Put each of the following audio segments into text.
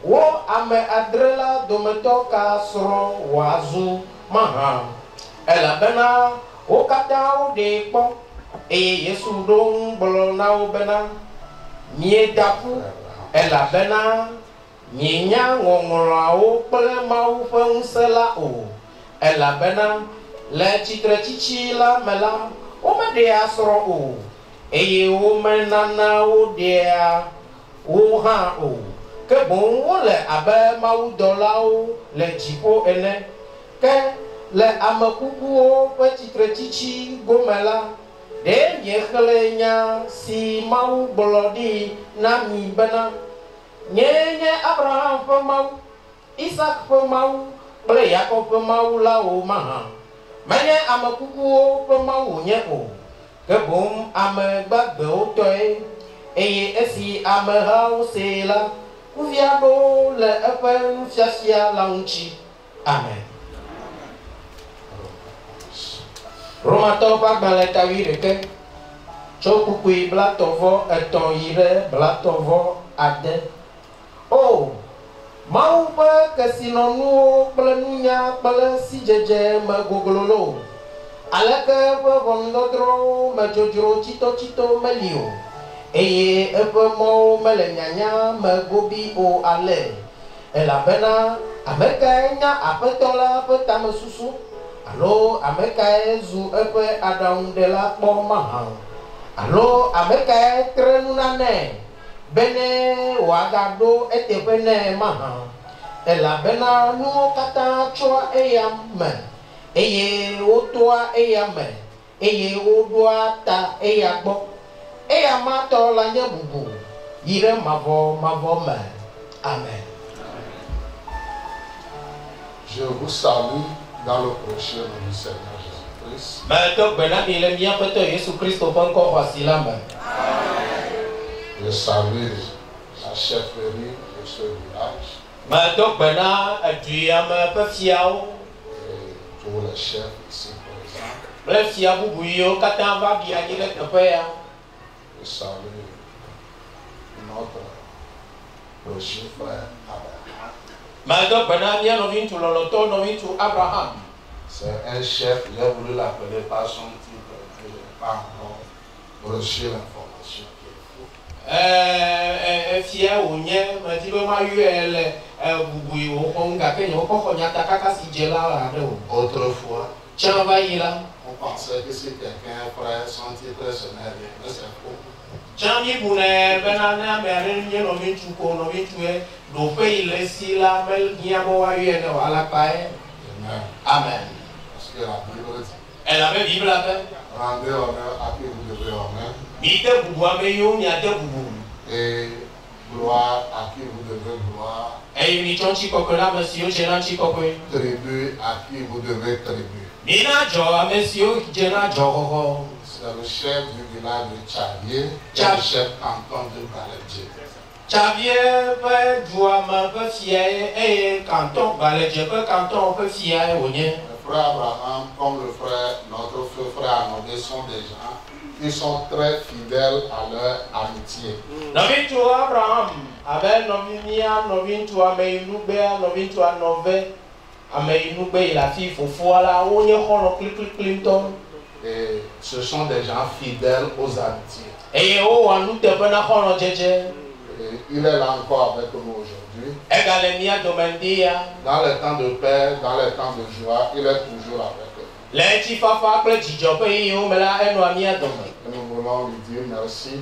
wo ame adre la dometɔ ka srɔ̃ wòazu mahã elabena wo katã woɖee kpɔ eye Yesu ɖo ŋu gblɔ na wo bena mieda ƒu elabena mienya ŋɔŋlɔawo kple Mawu ƒe ŋusẽ la o elabena le tsitretsitsi la me la womeɖea srɔ̃ o eye womenana woɖea wo hã o ke boŋ wole abe mawudɔlawo le dziƒo ene ke le ame kukuwo ƒe tsitretsitsi gome la ɖe miexlẽ nya si Mawu gblɔ ɖi na mi bena nyee nye Abraham ƒe Mawu, Isak ƒe Mawu kple Yakob ƒe Mawu la o mahã. Menye ame kukuwo ƒe Mawu nye o, ke boŋ ame gbagbewo tɔe eye esi amehawo see la, kuvia ɖo le eƒe nufiafia la ŋuti. Amen. Romatɔwo ƒe agbalẽ tawi ɖeke tso kukui blatɔvɔ etɔ̃ yi ɖe blatɔvɔ ade. O Mawu ƒe kesinɔnuwo kple nunya kple sidzedze me goglolo aleke eƒe ʋɔnudɔdrɔ̃wo me dzodzro tsitɔtsitɔ meli o eye eƒe mɔwo mele nyanya me gobi o ale elabena ame kae nya Aƒetɔ la ƒe tamesusu alo ame kae zu eƒe aɖaŋuɖela kpɔ mahã alo ame kae tre nunanɛ bene wòagaɖo eteƒe nɛ mahã elabena nuwo katã tsoa eya me eye wotoa eya me eye woɖoa ta eya gbɔ eya ma tɔ la nye bubu yi ɖe mavɔ me. Amen. Je vous salue dans le prochain nom du Seigneur Jésus-Christ. Medo gbe na mi le míaƒe Tɔ Yesu Kristo ƒe ŋkɔ xɔasi la me. Je salue la chefferie de ce village. Medo gbe na eduiame ƒe fiawo Et tous les chefs ici présents. kple fia bubu yiwo katã va ɖi anyi ɖe teƒe ya. Je salue notre prochain frère Abraham. Medo gbe na mía nɔvi ŋutsu lɔlɔtɔ nɔvi ŋutsu Abraham. C'est un chef, j'ai voulu l'appeler par son titre, mais je n'ai pas encore reçu l'information qu'il faut. Fia wònye medi be mayɔe le bubu yi wòxɔm gake nye wokɔ xɔ nyata kaka si dze la aɖe o. Autrefois, Tsã va yi la. on pensait que si quelqu'un ferait son titre, ce n'est rien, mais c'est faux. Tsã mi bunɛ bena ne ame aɖe nye nɔvi ŋutsu ko nɔvi ŋutsue ɖoƒe yi le si la mehiã be woayɔe ne wòalakpa ye. Amen. Amen. Parce que la Bible dit, Elabe Bibla be rendez honneur à qui vous devez honneur, mide bubu ame yiwo miade bubu et gloire à qui vous devez gloire, eye mitsɔ ŋutikɔkɔe na ame siwo dze na ŋutikɔkɔe. tribu à qui vous devez tribu. Mina dzɔ ame siwo dze na dzɔxɔxɔ. C'est le chef du village de Tchavier, et le chef canton de Baledje. Tchavie ƒe duame ƒe fia ye eye canton Baledje ƒe canton ƒe fia ye wònye. Le frère Abraham, comme le frère, notre frère Anodé, sont des gens qui sont très fidèles à leur amitié. Nɔvi ŋutsu Abraham abe nɔvi mía nɔvi ŋutsu ameyinugbe nɔvi ŋutsu anɔve ameyinugbe yi le afi fofoa la wonye xɔlɔ kplikplikpli ŋutɔ. Et ce sont des gens fidèles aux amitiés. Eye wowɔa nuteƒe na xɔlɔdzedze. Et il est là encore avec nous aujourd'hui. Egale mía dome ŋdi ya. Dans les temps de paix, dans les temps de joie, il est toujours avec eux. Le etsifafa kple dzidzɔ ƒe yiwo me la enɔa mía dome. Et nous voulons lui dire merci.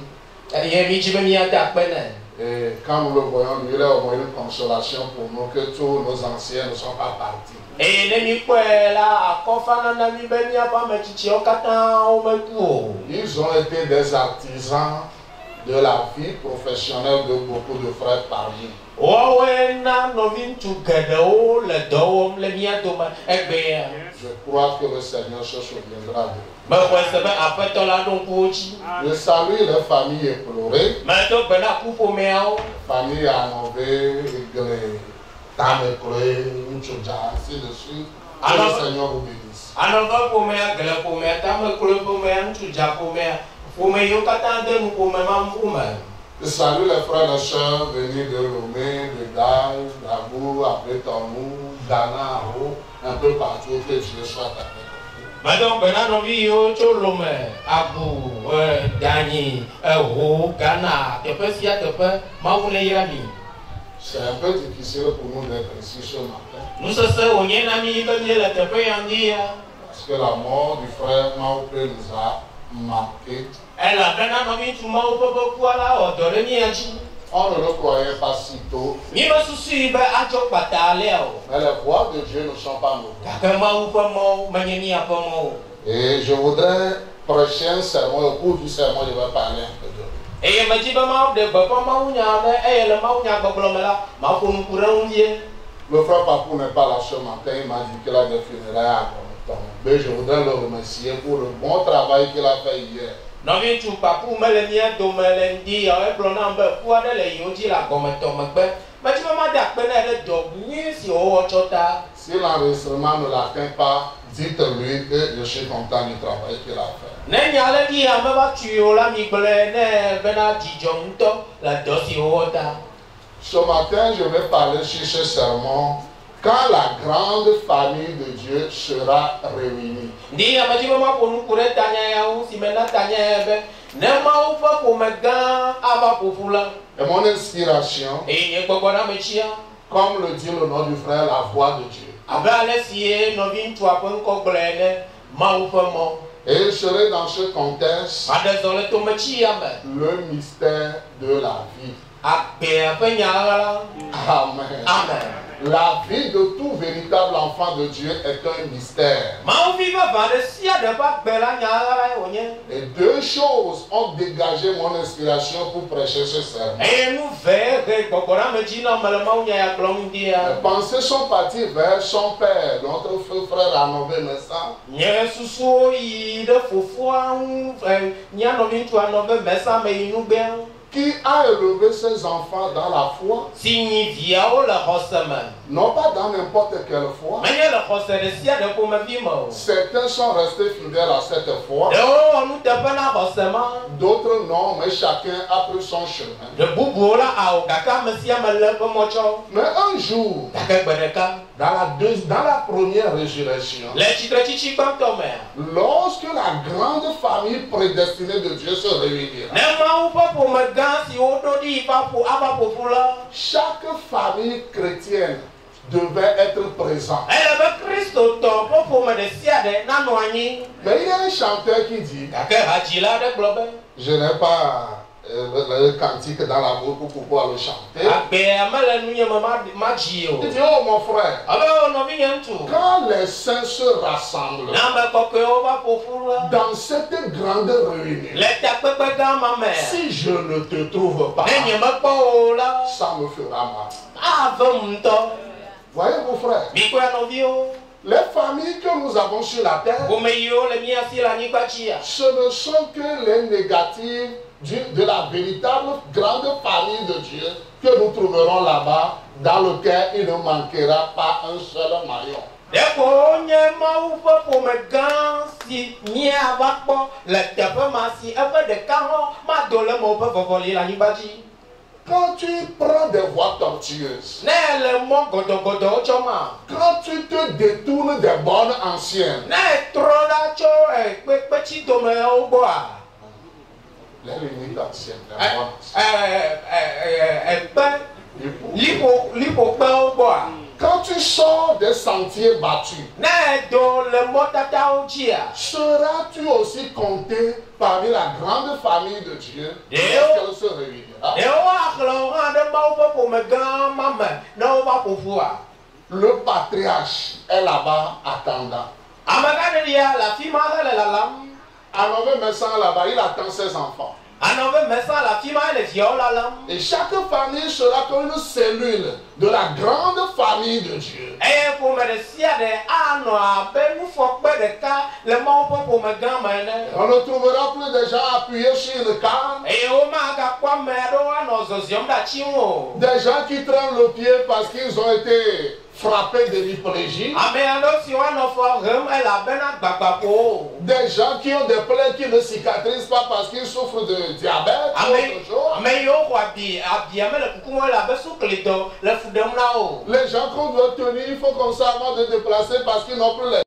Ye mi dzi be míade akpe nɛ. Et quand nous le voyons, lui, il est au moins une consolation pour nous que tous nos anciens ne sont pas partis. Eye ne mi kpɔe la akɔfana na mi be míaƒe ame tsitsiwo katã womeku o. Ils ont été des artisans de la vie professionnelle de beaucoup de frères parmi. Woawoe na nɔvi ŋutsu geɖewo le dɔ wɔm le mía dome egbe ya. Je crois que le Seigneur se souviendra d'eux. Mexɔe se be aƒetɔ la ɖo ŋku wo dzi. Je salue les familles éplorées, Medo gbe na kuƒomeawo. famille Anové, Egle, Tamekle, Ntchodza, ainsi de suite. Que Alors- le Seigneur vous bénisse. Anɔve ƒomea, gele ƒomea, tamekloe ƒomea, ŋutsudza ƒomea, ƒome yiwo katã de nu ƒome ma ƒome. Je salue les frères et sœurs venus de Lomé, de Gaï, d'Abou, Abetonou, Ghana, un peu partout, que Dieu soit avec vous. Madame Benan Vio, Cholome, Abou, Gagni, Ho, Ghana, Tepesia, Tepe, Maouleyami. C'est un peu difficile pour nous d'être ici ce matin. Nous sommes au Yenami, la Tepe Yandia. Parce que la mort du frère Maoupé nous a marqué. Elle a bien envie de m'en là, au Doremi. On ne le croyait pas si tôt. Mais les voix de Dieu ne sont pas nouvelles. Et je voudrais, prochain sermon, au cours du sermon, je vais parler un peu de lui. Le frère Papou n'est pas là ce matin, il m'a dit qu'il a des funérailles à Gometon. Mais je voudrais le remercier pour le bon travail qu'il a fait hier. Si l'enregistrement ne l'atteint pas, dites-lui que je suis content du travail qu'il a fait. Ce matin, je vais parler sur ce sermon quand la grande famille de Dieu sera réunie. Et mon inspiration, comme le dit le nom du frère, la voix de Dieu. Et il serait dans ce contexte le mystère de la vie. Amen. Amen. La vie de tout véritable enfant de Dieu est un mystère. Et deux choses ont dégagé mon inspiration pour prêcher ce sermon. Les pensées sont parties vers son père, notre frère Anové Messa, qui a élevé ses enfants dans la foi, non pas dans n'importe quelle foi. Certains sont restés fidèles à cette foi, d'autres non, mais chacun a pris son chemin. Mais un jour, dans la première résurrection, lorsque la grande famille prédestinée de Dieu se réunira, chaque famille chrétienne devait être présente. Mais il y a un chanteur qui dit, je n'ai pas le cantique dans la bouche pour pouvoir le chanter. Il dit, oh mon frère, quand les saints se rassemblent dans cette grande réunion, si je ne te trouve pas, ça me fera mal. Voyez-vous, frère, les familles que nous avons sur la terre, ce ne sont que les négatives de la véritable grande famille de Dieu que nous trouverons là-bas, dans lequel il ne manquera pas un seul maillon. Quand tu prends des voies tortueuses, quand tu te détournes des bornes anciennes, les limites anciennes, quand tu sors des sentiers battus, seras-tu aussi compté parmi la grande famille de Dieu lorsqu'elle se réunira? Le patriarche est là-bas attendant. Anové Messa là-bas, il attend ses enfants. Et chaque famille sera comme une cellule de la grande famille de Dieu. On ne trouvera plus de gens appuyés sur une canne. Des gens qui traînent le pied parce qu'ils ont été frappés d'hémiplégie. Des gens qui ont des plaies qui ne cicatrisent pas parce qu'ils souffrent de diabète ou autre chose. Les gens qu'on doit tenir, il faut qu'on s'arrête de déplacer parce qu'ils n'ont plus les